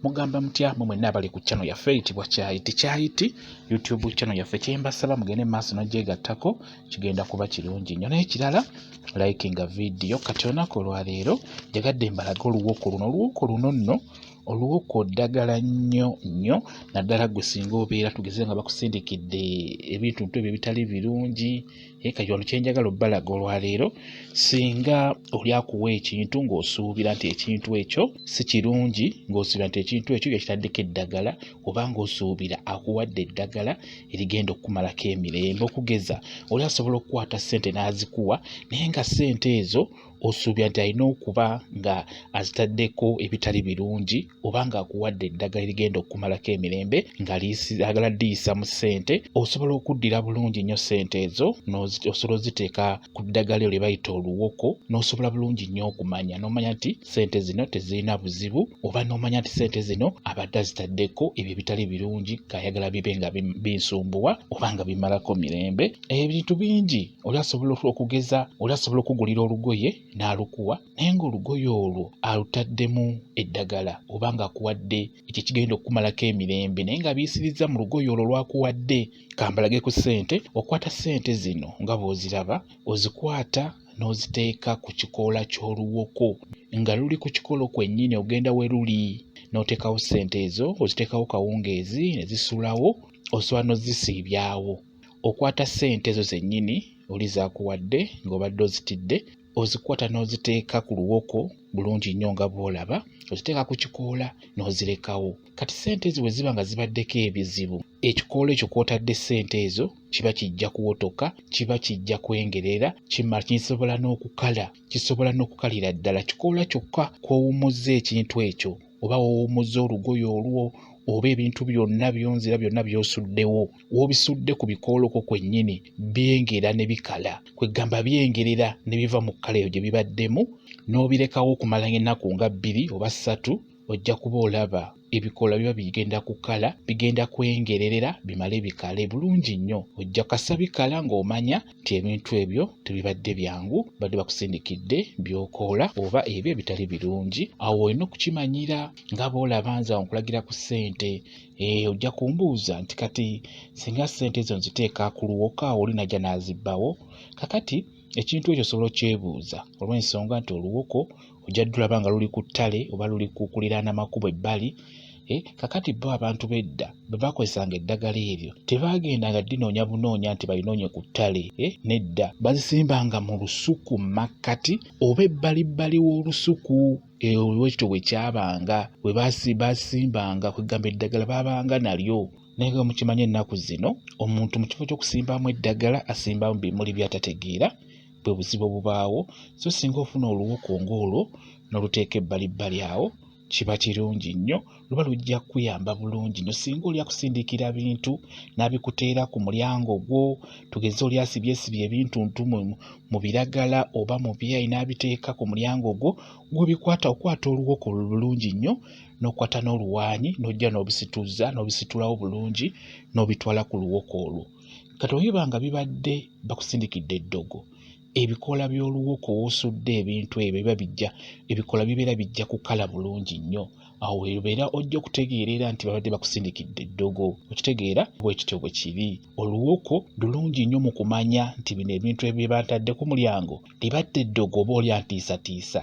mugamba mutya mwe mwenna abali ku channel yaffe eyitibwa Kyayiti YouTube channel yaffe. Kyembasaba mugende maaso n'ogyegattako kigenda kuba kirungi nnyo. Naye kirala likinga video kati olunaku olwaleero njagadde mbalaga oluwoko luno nno oluwoko ddagala nnyo naddala gwe singa obeera tugeze nga bakusindikidde ebintu ebyo bitali birungi. Kati wano kyenjagala obbalaga olwaleero, singa oli akuwa ekintu ng'osuubira nti ekintu ekyo si kirungi, ng'osuubira nti ekintu ekyo yakitaddeko eddagala, oba ng'osuubira akuwadde eddagala erigenda okukumalako emirembe. Okugeza oli asobola okukwata ssente n'azikuwa naye nga ssente ezo osuubira nti alina okuba nga azitaddeko ebitali birungi, oba ng'akuwadde eddagala erigenda okukumalako emirembe ng'agala ddiyisa mu ssente. Osobola okuddira bulungi nnyo ssente ezo osobola oziteeka ku ddagala lye bayita oluwoko, n'osobola bulungi nnyo okumanya n'omanya nti ssente zino tezirina buzibu, oba n'omanya nti ssente zino abadde azitaddeko ebyo ebitali birungi kayagala bibe nga binsumbuwa oba nga bimalako mirembe. Ebintu bingi oli asobola okugeza, oli asobola okugulira olugoye n'alukuwa naye ng'olugoye olwo alutaddemu eddagala oba ng'akuwadde ekyo kigenda okukumalako emirembe naye ng'abiyisirizza mu lugoye olwo lw'akuwadde. Kambalage ku ssente, okwata ssente zino nga bw'oziraba ozikwata n'oziteeka ku kikoola ky'oluwoko, nga luli ku kikolo kwennyini ogenda we luli n'oteekawo ssente ezo, oziteekawo kawungeezi ne zisulawo, osobola n'ozisiibyawo. Okwata ssente ezo zennyini oli zaakuwadde ng'obadde ozitidde, ozikwata n'oziteeka ku luwoko bulungi nnyo nga bw'olaba, oziteeka ku kikoola n'ozirekawo. Kati ssente ezo bwe ziba nga zibaddeko ebizibu, ekikoola ekyo kw'otadde ssente ezo kiba kijja kuwotoka, kiba kijja kwengerera, kisobola n'okukala, kisobola n'okukalira ddala. Kikoola kyokka kw'owummuzza ekintu ekyo, oba w'owummuzza olugoye olwo, oba ebintu byonna byonzira byonna by'osuddewo, w'obisudde ku bikooloko kwennyini byengera ne bikala, kwegamba byengerera ne biva mu kkala eyo gye bibaddemu, n'obirekawo okumala ennaku nga 2 oba 3, ojja kuba olaba ebikoola biba bigenda kukala, bigenda kwengerera bimale bikale bulungi nnyo. Ojja kasa bikala ng'omanya nti ebintu ebyo tebibadde byangu, badde bakusindikidde by'okoola oba ebyo ebitali birungi. Awo olina okukimanyira nga bw'olaba nze awo nkulagira ku ssente. Ojja kumbuuza nti kati singa ssente ezo nziteeka ku luwoko awo oli najja n'azibbawo. Kakati ekintu ekyo osobola okyebuuza olw'ensonga nti oluwoko ojja ddulaba nga luli ku ttale oba luli ku kuliraana makubo ebbali. Kakati bo abantu b'edda bwe bakozesanga eddagala eryo tebaagendanga dinoonya bunoonya nti balinoonye ku ttale. Nedda bazisimbanga mu lusuku makkati oba ebbalibbali w'olusuku. Ekyo bwe kyabanga bwe basimbanga kwegamba eddagala baabanga nalyo. Naye nga mukimanye ennaku zino omuntu mu kifo ky'okusimbamu eddagala asimbamu bimuli by'atategeera bwe buzibu obubaawo. So singa ofuna oluwoko ng'olwo n'oluteeka ebbalibbali awo kiba kirungi nnyo, luba lujja kuyamba bulungi nnyo. Singa oli akusindikira bintu n'abikuteera ku mulyango gwo, tugeze oli asibyesibye ebintu mu biragala oba mu byayi n'abiteeka ku mulyango gwo, gw'obikwata okwata oluwoko bulungi nnyo n'okwata n'oluwaanyi n'ojja n'obisituza n'obisitulawo bulungi n'obitwala ku luwoko olwo. Kati obiba nga bibadde bakusindikidde eddogo, ebikoola by'oluwoko w'osudde ebintu ebyo ebikoola bibeera bijja kukala bulungi nnyo. Awo ebeera ojja okutegeerera nti babadde bakusindikidde eddogo. Okitegeera bwe kityo bwe kiri. Oluwoko lulungi nnyo mu kumanya nti bino ebintu ebyo batadde ku mulyango libadde eddogo oba oli antiisatiisa.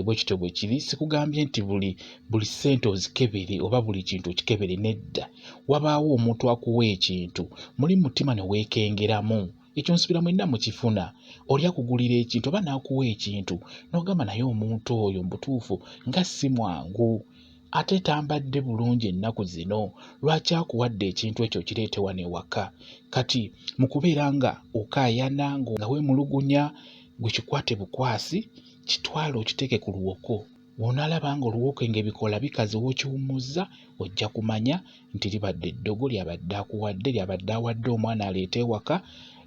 Bwe kityo bwe kiri. Sikugambye nti buli ssente ozikebere oba buli kintu okikebere, nedda. Wabaawo omuntu akuwa ekintu muli mutima ne weekengeramu. Ekyo nsubira mwenna mukifuna. Oli akugulira ekintu oba n'akuwa ekintu n'ogamba naye omuntu oyo mu butuufu nga si mwangu, ate tambadde bulungi ennaku zino, lwaki akuwadde ekintu ekyo kireete wano ewaka? Kati mu kubeera nga okaayana nga weemulugunya, gwe kikwate bukwasi, kitwale okiteeke ku luwoko. Bw'onaalaba nga oluwoko ng'ebikoola bikaze w'okiwummuzza, ojja kumanya nti libadde eddogo lyabadde akuwadde, lyabadde awadde omwana aleete ewaka,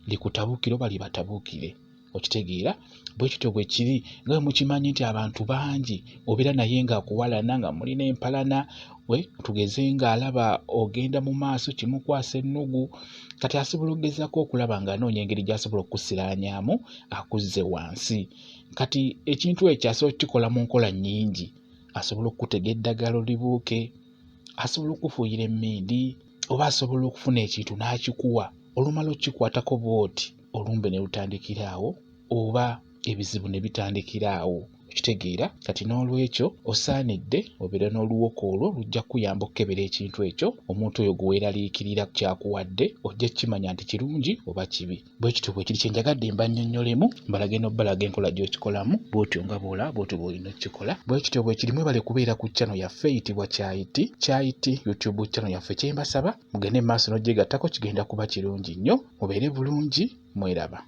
likutabukire oba libatabuukire. Okitegeera bwe kityo bwe kiri. Nga mukimanyi nti abantu bangi obeera naye ng'akuwalana nga mulina empalana, tugeze ng'alaba ogenda mu maaso kimukwasa ennugu, kati asobola okugezaako okulaba ng'anoonya engeri gy'asobola okusiraanyaamu akuzze wansi. Kati ekintu ekyo asobola okukikola mu nkola nnyingi. Asobola okukutega eddagala olibuuke, asobola okufuuyira emmindi oba asobola okufuna ekintu n'akikuwa olumala okkikwatako bw'oti olumbe ne lutandikira awo oba ebizibu ne bitandikira awo. Okitegeera kati n'olwekyo osaanidde obeera n'oluwoko olwo lujja kukuyamba okukebera ekintu ekyo omuntu oyo gwe weeraliikirira kyakuwadde ojja kukimanya nti kirungi oba kibi. Bwe kityo bwe kiri kye njagadde mbannyonnyolemu mbalage n'obbalaga enkola gy'okikolamu bw'otyo nga bw'olaba bw'otyo bw'olina okukikola. Bwe kityo bwe kiri mwebale kubeera ku channel yaffe eyitibwa Kyayiti YouTube channel yaffe. Kye mbasaba mugende mu maaso n'ogyegattako kigenda kuba kirungi nnyo. Mubeere bulungi, mweraba.